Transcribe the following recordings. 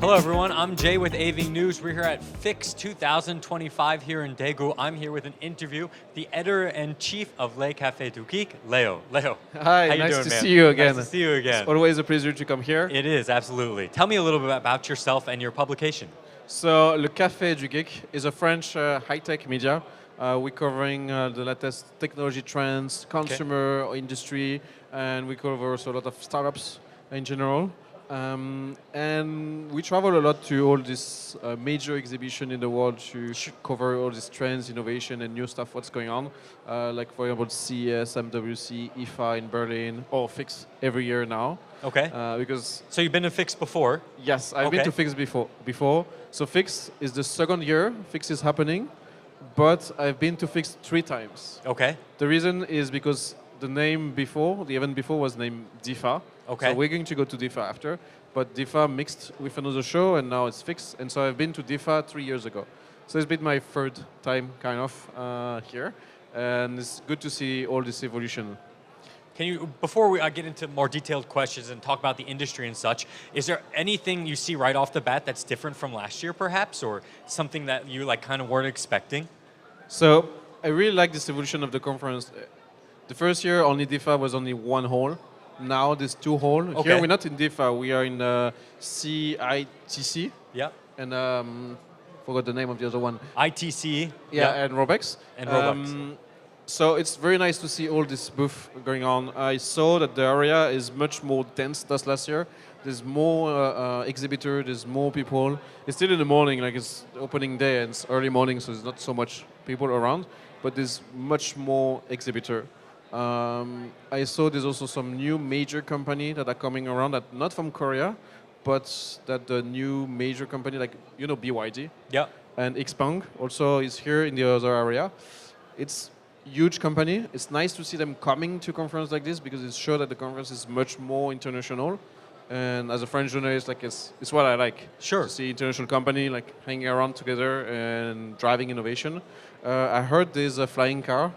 Hello everyone, I'm Jay with AVING News. We're here at FIX 2025 here in Daegu. I'm here with an interview, the editor-in-chief of Le Café du Geek, Leo. Leo, Hi, how you nice doing, to man? see you again. Nice to see you again. It's always a pleasure to come here. It is, absolutely. Tell me a little bit about yourself and your publication. So, Le Café du Geek is a French high-tech media. We're covering the latest technology trends, consumer industry, and we cover also a lot of startups in general. And we travel a lot to all these major exhibitions in the world to cover all these trends, innovation, and new stuff, what's going on. Like, for example, CES, MWC, IFA in Berlin, or FIX every year now. Okay. Because So you've been to FIX before? Yes, I've been to FIX before. So FIX is the second year FIX is happening, but I've been to FIX 3 times. Okay. The reason is because the name before, the event before was named DIFA. Okay. So we're going to go to DIFA after, but DIFA mixed with another show, and now it's FIX. And so I've been to DIFA 3 years ago. So it's been my third time, kind of, here, and it's good to see all this evolution. Can you, before we get into more detailed questions and talk about the industry and such, is there anything you see right off the bat that's different from last year, perhaps, or something that you like kind of weren't expecting? So I really like this evolution of the conference. The first year, only DIFA was only one hall. Now there's 2 halls. Okay. Here we're not in DIFA, we are in CITC. Yeah. And forgot the name of the other one. ITC. Yeah, and Robex. And Robux. So it's very nice to see all this booth going on. I saw that the area is much more dense than last year. There's more exhibitors, there's more people. It's still in the morning, like it's opening day and it's early morning, so there's not so much people around, but there's much more exhibitor. I saw there's also some new major company that are coming around, that not from Korea, but that the new major company, like, you know, BYD. Yeah. And Xpeng also is here in the other area. It's huge company. It's nice to see them coming to conference like this because it's sure that the conference is much more international. And as a French journalist, like it's what I like. Sure. To see international company like hanging around together and driving innovation. I heard there's a flying car.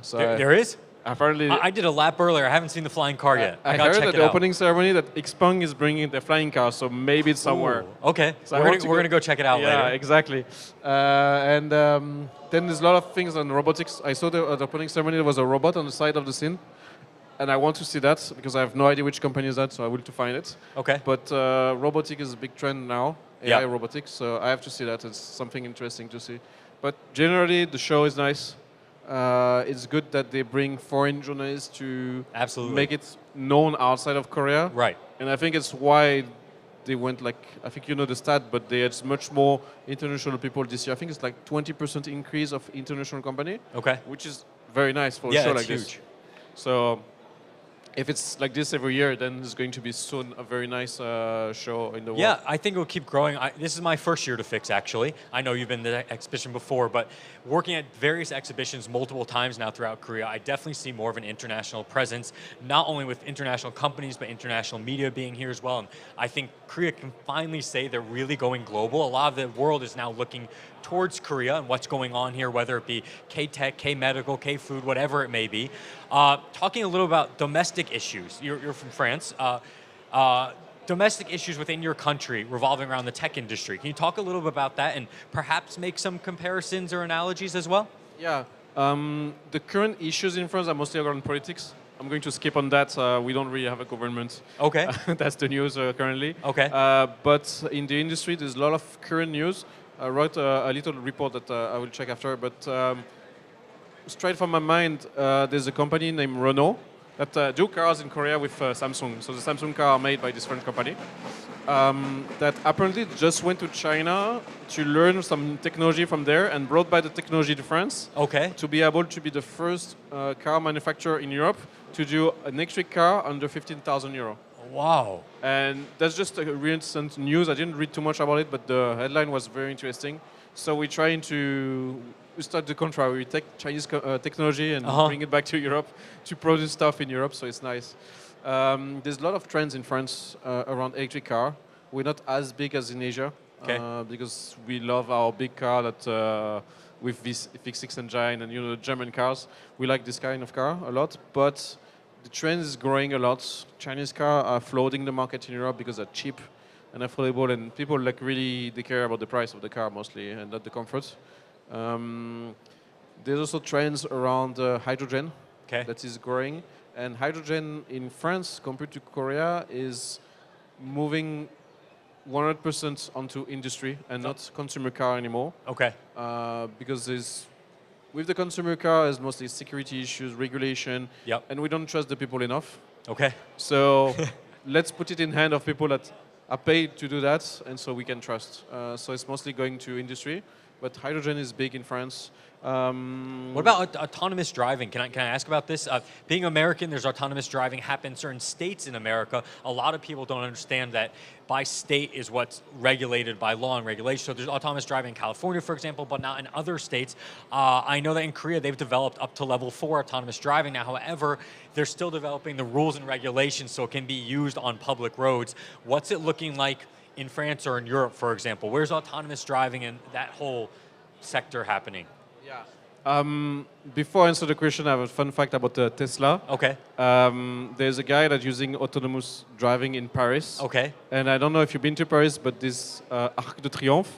So There is? Apparently, I did a lap earlier. I haven't seen the flying car yet. I gotta heard check at it the out. opening ceremony that Xpeng is bringing the flying car, so maybe it's somewhere. Ooh, okay, So we're going to go check it out later. Yeah, exactly. And then there's a lot of things on robotics. I saw the opening ceremony, there was a robot on the side of the scene. And I want to see that because I have no idea which company is that, so I will to find it. Okay. But robotics is a big trend now, AI robotics, so I have to see that. It's something interesting to see. But generally, the show is nice. It's good that they bring foreign journalists to make it known outside of Korea. Right. And I think it's why they went like, I think you know the stat, but they had much more international people this year. I think it's like 20% increase of international company. Okay. Which is very nice for a show like huge. this. So if it's like this every year, then it's going to be soon a very nice show in the world. Yeah, I think it will keep growing. This is my first year to FIX, actually. I know you've been to the exhibition before, but working at various exhibitions multiple times now throughout Korea, I definitely see more of an international presence, not only with international companies, but international media being here as well. And I think Korea can finally say they're really going global. A lot of the world is now looking towards Korea and what's going on here, whether it be K-Tech, K-Medical, K-Food, whatever it may be. Talking a little about domestic issues. You're from France. Domestic issues within your country revolving around the tech industry. Can you talk a little bit about that and perhaps make some comparisons or analogies as well? Yeah. The current issues in France are mostly around politics. I'm going to skip on that. We don't really have a government. Okay. That's the news currently. Okay. But in the industry, there's a lot of current news. I wrote a little report that I will check after. But straight from my mind, there's a company named Renault that do cars in Korea with Samsung. So the Samsung car are made by this French company that apparently just went to China to learn some technology from there and brought back the technology to France. Okay. To be able to be the first car manufacturer in Europe to do an electric car under 15,000 euro. Wow. And that's just a recent news. I didn't read too much about it, but the headline was very interesting. So we're trying to start the contrary. We take Chinese technology and bring it back to Europe to produce stuff in Europe, so it's nice. There's a lot of trends in France around electric car. We're not as big as in Asia because we love our big car that with this V6 engine and the German cars. We like this kind of car a lot, but the trend is growing a lot. Chinese cars are flooding the market in Europe because they're cheap. and affordable, and people like really they care about the price of the car mostly and not the comfort. There's also trends around hydrogen that is growing, and hydrogen in France compared to Korea is moving 100% onto industry and not consumer car anymore. Okay. Because with the consumer car, it's mostly security issues, regulation, and we don't trust the people enough. Okay. So let's put it in hand of people that are paid to do that, and so we can trust. So it's mostly going to industry, but hydrogen is big in France. What about autonomous driving? Can I ask about this? Being American, there's autonomous driving happen in certain states in America. A lot of people don't understand that by state is what's regulated by law and regulation. So there's autonomous driving in California, for example, but not in other states. I know that in Korea, they've developed up to level 4 autonomous driving now. However, they're still developing the rules and regulations so it can be used on public roads. What's it looking like in France or in Europe, for example? Where's autonomous driving and that whole sector happening? Before I answer the question, I have a fun fact about Tesla. Okay. There's a guy that's using autonomous driving in Paris. Okay. And I don't know if you've been to Paris, but this Arc de Triomphe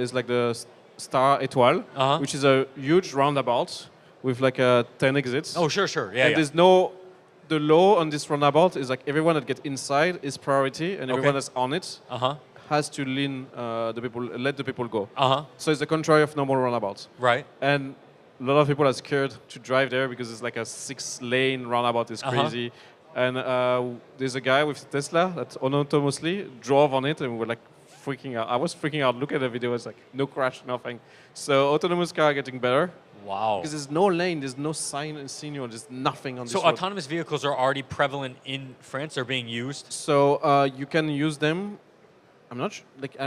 is like the Star Étoile, which is a huge roundabout with like 10 exits. Oh, sure. Yeah, and there's the law on this roundabout is like everyone that gets inside is priority, and everyone that's on it has to let the people go. So it's the contrary of normal roundabouts. Right. And a lot of people are scared to drive there because it's like a 6-lane roundabout. It's crazy. And there's a guy with Tesla that autonomously drove on it, and we were like freaking out. I was freaking out. Look at the video. It's like no crash, nothing. So autonomous car are getting better. Wow. Because there's no lane, there's no sign and signal, there's nothing on this road. So autonomous vehicles are already prevalent in France. They're being used. So you can use them. I'm not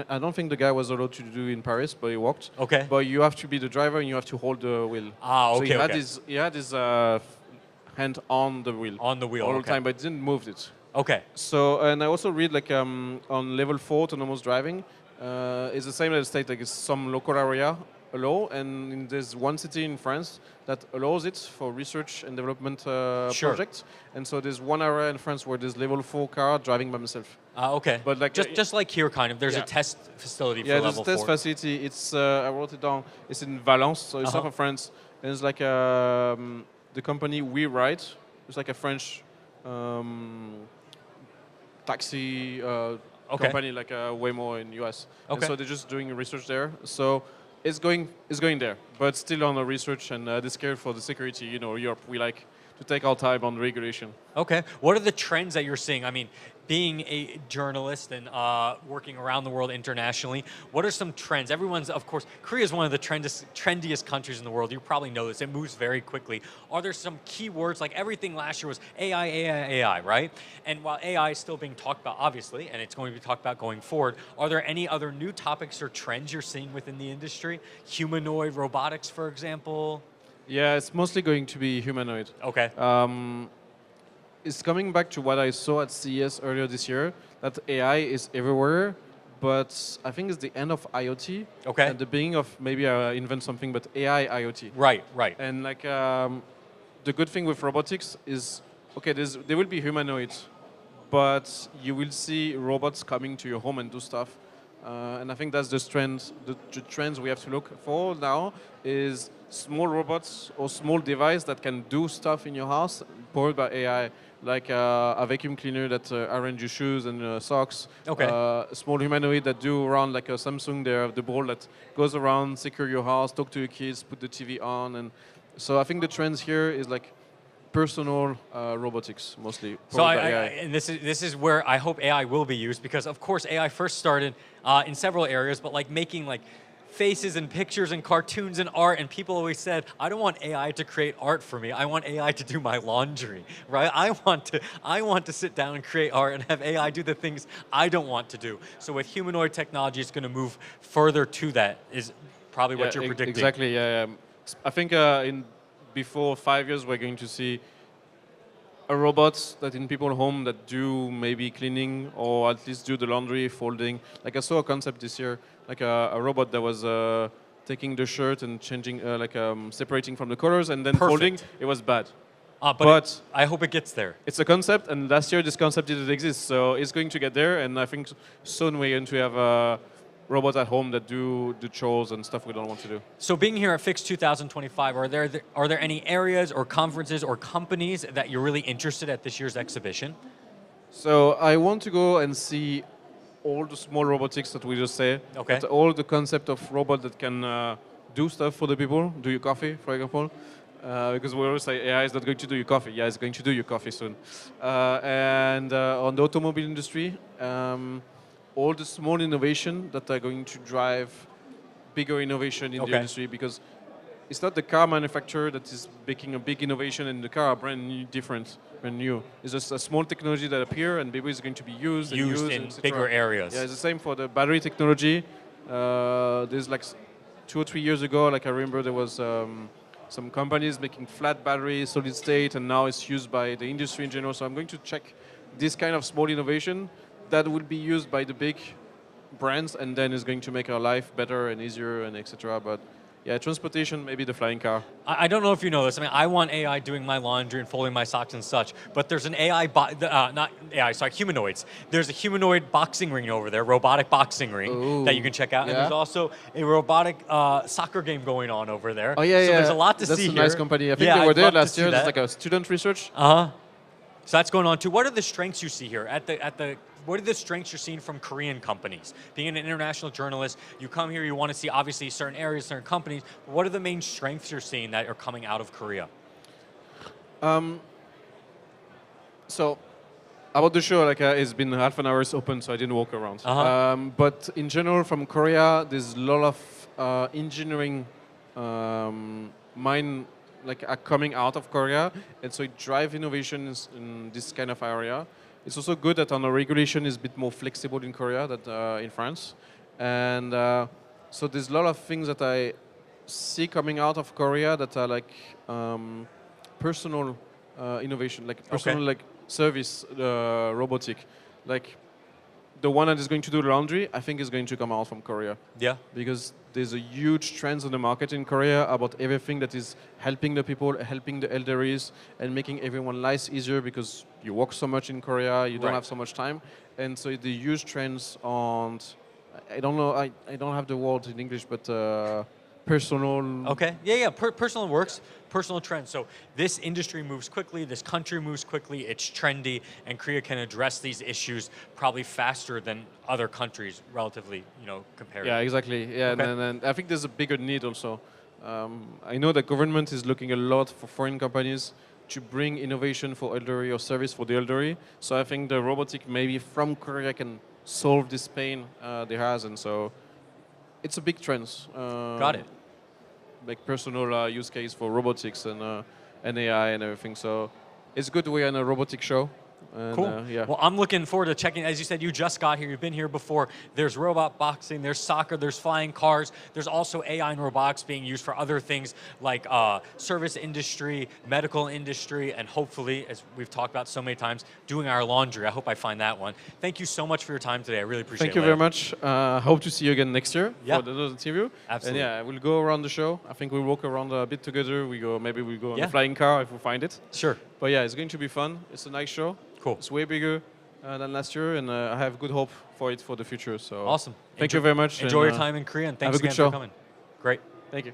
I don't think the guy was allowed to do in Paris, but he walked. Okay. But you have to be the driver and you have to hold the wheel. Okay. So he had his hand on the wheel. On the wheel. All the time, but didn't move it. Okay. So and I also read like on level 4 autonomous driving, it's the same as state. Like it's some local area allow, and there's one city in France that allows it for research and development projects. And so there's one area in France where there's level 4 car driving by myself. Okay. But like just like here, kind of. There's a test facility for level 4. Yeah, there's a test facility. It's I wrote it down. It's in Valence, so it's south of France. And it's like the company We Ride. It's like a French taxi company, like Waymo in US. And so they're just doing research there. So it's going there, but still on the research, and they're scared for the security. You know, Europe, we like to take our time on regulation. Okay. What are the trends that you're seeing? I mean, being a journalist and working around the world internationally, what are some trends? Of course, Korea is one of the trendiest countries in the world. You probably know this. It moves very quickly. Are there some key words? Like everything last year was AI, right? And while AI is still being talked about, obviously, and it's going to be talked about going forward, are there any other new topics or trends you're seeing within the industry? Humanoid robotics, for example? Yeah, it's mostly going to be humanoid. Okay. It's coming back to what I saw at CES earlier this year, that AI is everywhere, but I think it's the end of IoT. Okay. At the beginning of maybe invent something, but AI IoT. Right. And like the good thing with robotics is, okay, there will be humanoids, but you will see robots coming to your home and do stuff. And I think that's the trends. The trends we have to look for now is small robots or small device that can do stuff in your house powered by AI. Like a vacuum cleaner that arrange your shoes and socks. Okay. A small humanoid that do around like a Samsung there, the ball that goes around, secure your house, talk to your kids, put the TV on. And so I think the trends here is like personal robotics mostly. So and this is where I hope AI will be used, because of course AI first started in several areas, but like making like faces and pictures and cartoons and art, and people always said, I don't want AI to create art for me. I want AI to do my laundry, right? I want to sit down and create art and have AI do the things I don't want to do. So with humanoid technology, it's going to move further to that, is probably what you're predicting. Exactly, yeah. I think before 5 years, we're going to see a robot that in people's home that do maybe cleaning or at least do the laundry, folding. Like I saw a concept this year, like a robot that was taking the shirt and changing, separating from the colors and then folding. It was bad. But I hope it gets there. It's a concept, and last year this concept didn't exist, so it's going to get there, and I think soon we're going to have robots at home that do chores and stuff we don't want to do. So being here at Fix 2025, are there any areas or conferences or companies that you're really interested at this year's exhibition? So I want to go and see all the small robotics that we just say. Okay. All the concept of robot that can do stuff for the people, do your coffee, for example. Because we always say AI is not going to do your coffee. Yeah, it's going to do your coffee soon. And on the automobile industry, all the small innovation that are going to drive bigger innovation in the industry, because it's not the car manufacturer that is making a big innovation in the car, brand new. It's just a small technology that appear and maybe is going to be used in bigger areas. Yeah, it's the same for the battery technology. There's like 2 or 3 years ago, like I remember there was some companies making flat batteries, solid state, and now it's used by the industry in general. So I'm going to check this kind of small innovation that will be used by the big brands, and then is going to make our life better and easier and etc. But yeah, transportation, maybe the flying car. I don't know if you know this. I mean, I want AI doing my laundry and folding my socks and such, but there's an humanoids. There's a humanoid boxing ring over there, robotic boxing ring that you can check out. Yeah. And there's also a robotic soccer game going on over there. Oh yeah, so there's a lot to that's see a here. nice company. I think they were there last year. There's like a student research. So that's going on too. What are the strengths you see here what are the strengths you're seeing from Korean companies? Being an international journalist, you come here, you want to see obviously certain areas, certain companies. But what are the main strengths you're seeing that are coming out of Korea? So about the show, like it's been half an hour open, so I didn't walk around. But in general, from Korea, there's a lot of engineering mind are coming out of Korea, and so it drives innovations in this kind of area. It's also good that on the regulation is a bit more flexible in Korea than in France. And so there's a lot of things that I see coming out of Korea that are like personal innovation, like personal like service robotic. Like the one that is going to do laundry, I think is going to come out from Korea. Yeah. Because there's a huge trend on the market in Korea about everything that is helping the people, helping the elderlies, and making everyone's life easier because you work so much in Korea, you don't have so much time. And so the huge trends on, I don't know, I don't have the word in English, but personal. Okay, yeah, personal works, personal trends. So this industry moves quickly, this country moves quickly, it's trendy, and Korea can address these issues probably faster than other countries, relatively, compared. Yeah, exactly. Yeah, and I think there's a bigger need also. I know the government is looking a lot for foreign companies to bring innovation for elderly or service for the elderly. So I think the robotic maybe from Korea can solve this pain they has, and so it's a big trend. Got it. Like personal use case for robotics and AI and everything. So it's good we're in a robotic show. And, cool. Yeah. Well, I'm looking forward to checking. As you said, you just got here. You've been here before. There's robot boxing. There's soccer. There's flying cars. There's also AI and robotics being used for other things like service industry, medical industry, and hopefully, as we've talked about so many times, doing our laundry. I hope I find that one. Thank you so much for your time today. I really appreciate it. Thank you very much. Hope to see you again next year for the interview. Absolutely. And yeah, we'll go around the show. I think we'll walk around a bit together. Maybe we'll go on the flying car if we find it. Sure. But yeah, it's going to be fun. It's a nice show. Cool. It's way bigger than last year, and I have good hope for it for the future. So awesome. Thank you very much. Enjoy your time in Korea, and thanks again for coming. Great. Thank you.